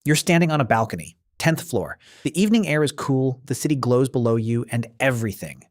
You're standing on a balcony, 10th floor. The evening air is cool, the city glows below you, and everything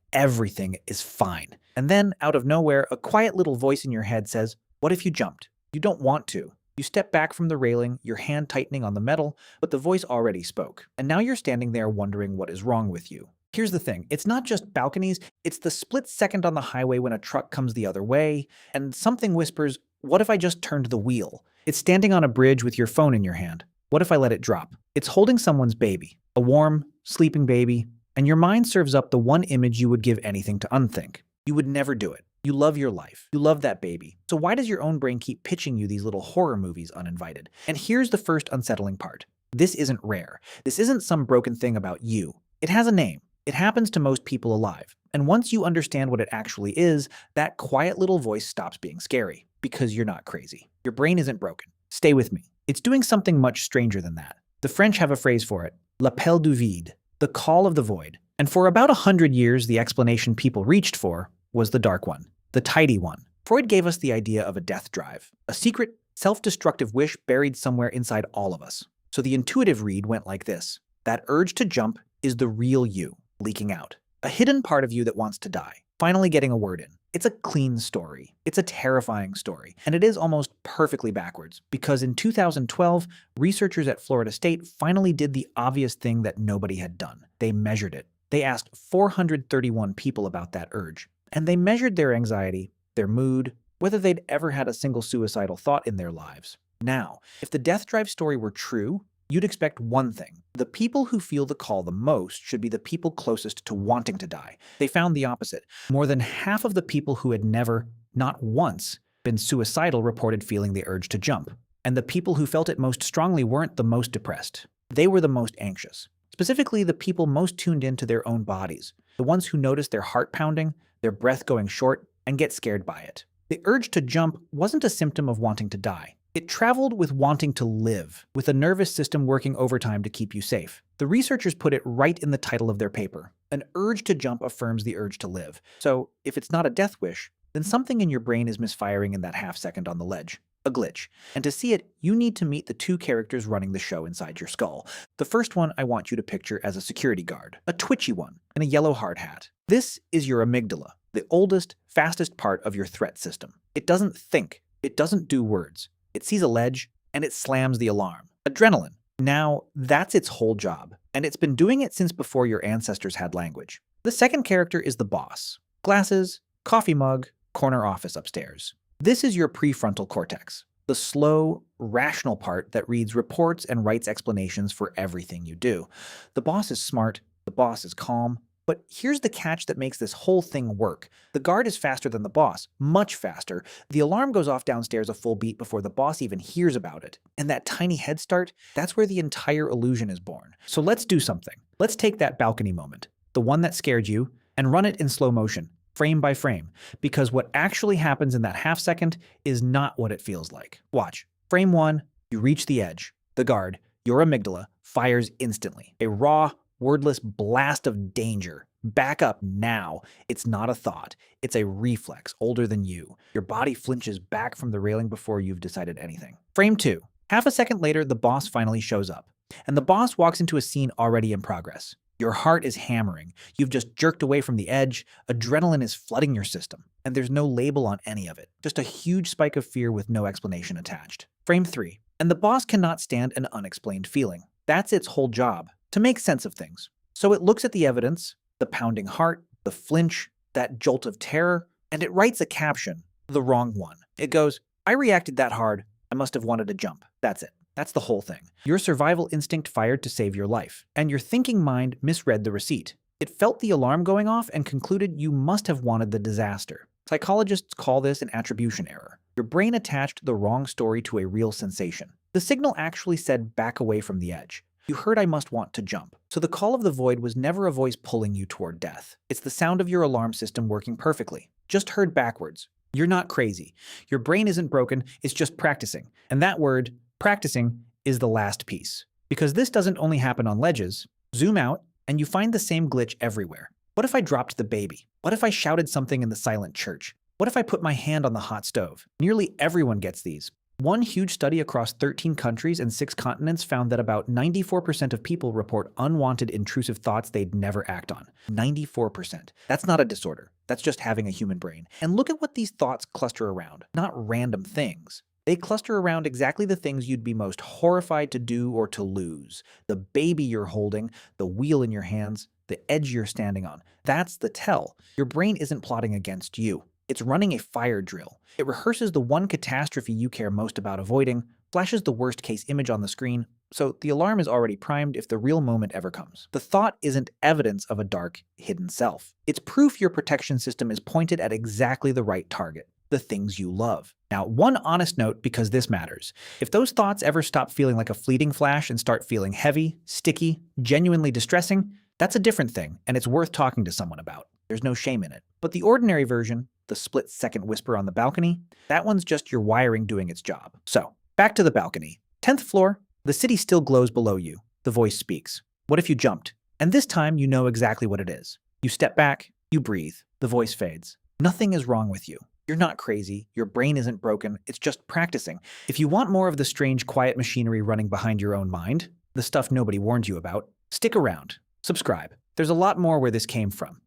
is fine. And then, out of nowhere, a quiet little voice in your head says, "What if you jumped?" You don't want to. You step back from the railing, your hand tightening on the metal, but the voice already spoke. And now you're standing there wondering what is wrong with you. Here's the thing, it's not just balconies, it's the split second on the highway when a truck comes the other way, and something whispers, "What if I just turned the wheel?" It's standing on a bridge with your phone in your hand. What if I let it drop? It's holding someone's baby, a warm, sleeping baby, and your mind serves up the one image you would give anything to unthink. You would never do it. You love your life. You love that baby. So why does your own brain keep pitching you these little horror movies uninvited? And here's the first unsettling part. This isn't rare. This isn't some broken thing about you. It has a name. It happens to most people alive. And once you understand what it actually is, that quiet little voice stops being scary. Because you're not crazy. Your brain isn't broken. Stay with me. It's doing something much stranger than that. The French have a phrase for it, l'appel du vide, the call of the void. And for about 100 years, the explanation people reached for was the dark one, the tidy one. Freud gave us the idea of a death drive, a secret, self-destructive wish buried somewhere inside all of us. So the intuitive read went like this. That urge to jump is the real you, leaking out. A hidden part of you that wants to die, finally getting a word in. It's a clean story. It's a terrifying story. And it is almost perfectly backwards, because in 2012, researchers at Florida State finally did the obvious thing that nobody had done. They measured it. They asked 431 people about that urge. And they measured their anxiety, their mood, whether they'd ever had a single suicidal thought in their lives. Now, if the death drive story were true, you'd expect one thing. The people who feel the call the most should be the people closest to wanting to die. They found the opposite. More than half of the people who had never, not once, been suicidal reported feeling the urge to jump. And the people who felt it most strongly weren't the most depressed. They were the most anxious. Specifically, the people most tuned into their own bodies. The ones who notice their heart pounding, their breath going short, and get scared by it. The urge to jump wasn't a symptom of wanting to die. It traveled with wanting to live, with a nervous system working overtime to keep you safe. The researchers put it right in the title of their paper. An urge to jump affirms the urge to live. So, if it's not a death wish, then something in your brain is misfiring in that half second on the ledge. A glitch. And to see it, you need to meet the two characters running the show inside your skull. The first one I want you to picture as a security guard, a twitchy one, in a yellow hard hat. This is your amygdala, the oldest, fastest part of your threat system. It doesn't think. It doesn't do words. It sees a ledge, and it slams the alarm. Adrenaline. Now, that's its whole job, and it's been doing it since before your ancestors had language. The second character is the boss. Glasses, coffee mug, corner office upstairs. This is your prefrontal cortex, the slow, rational part that reads reports and writes explanations for everything you do. The boss is smart, the boss is calm, but here's the catch that makes this whole thing work. The guard is faster than the boss, much faster. The alarm goes off downstairs a full beat before the boss even hears about it. And that tiny head start, that's where the entire illusion is born. So let's do something. Let's take that balcony moment, the one that scared you, and run it in slow motion, frame by frame. Because what actually happens in that half second is not what it feels like. Watch. Frame 1, you reach the edge. The guard, your amygdala, fires instantly. A raw, wordless blast of danger. Back up now. It's not a thought. It's a reflex older than you. Your body flinches back from the railing before you've decided anything. Frame 2. Half a second later, the boss finally shows up. And the boss walks into a scene already in progress. Your heart is hammering. You've just jerked away from the edge. Adrenaline is flooding your system. And there's no label on any of it. Just a huge spike of fear with no explanation attached. Frame 3. And the boss cannot stand an unexplained feeling. That's its whole job. To make sense of things. So it looks at the evidence, the pounding heart, the flinch, that jolt of terror, and it writes a caption, the wrong one. It goes, "I reacted that hard. I must have wanted to jump." That's it. That's the whole thing. Your survival instinct fired to save your life, and your thinking mind misread the receipt. It felt the alarm going off and concluded you must have wanted the disaster. Psychologists call this an attribution error. Your brain attached the wrong story to a real sensation. The signal actually said back away from the edge. You heard I must want to jump. So the call of the void was never a voice pulling you toward death. It's the sound of your alarm system working perfectly. Just heard backwards. You're not crazy. Your brain isn't broken, it's just practicing. And that word, practicing, is the last piece. Because this doesn't only happen on ledges. Zoom out, and you find the same glitch everywhere. What if I dropped the baby? What if I shouted something in the silent church? What if I put my hand on the hot stove? Nearly everyone gets these. One huge study across 13 countries and 6 continents found that about 94% of people report unwanted intrusive thoughts they'd never act on. 94%. That's not a disorder. That's just having a human brain. And look at what these thoughts cluster around. Not random things. They cluster around exactly the things you'd be most horrified to do or to lose. The baby you're holding, the wheel in your hands, the edge you're standing on. That's the tell. Your brain isn't plotting against you. It's running a fire drill. It rehearses the one catastrophe you care most about avoiding, flashes the worst-case image on the screen, so the alarm is already primed if the real moment ever comes. The thought isn't evidence of a dark, hidden self. It's proof your protection system is pointed at exactly the right target. The things you love. Now, one honest note, because this matters. If those thoughts ever stop feeling like a fleeting flash and start feeling heavy, sticky, genuinely distressing, that's a different thing, and it's worth talking to someone about. There's no shame in it. But the ordinary version, the split-second whisper on the balcony, that one's just your wiring doing its job. So, back to the balcony. 10th floor, the city still glows below you. The voice speaks. What if you jumped? And this time you know exactly what it is. You step back, you breathe, the voice fades. Nothing is wrong with you. You're not crazy, your brain isn't broken, it's just practicing. If you want more of the strange, quiet machinery running behind your own mind, the stuff nobody warned you about, stick around. Subscribe. There's a lot more where this came from.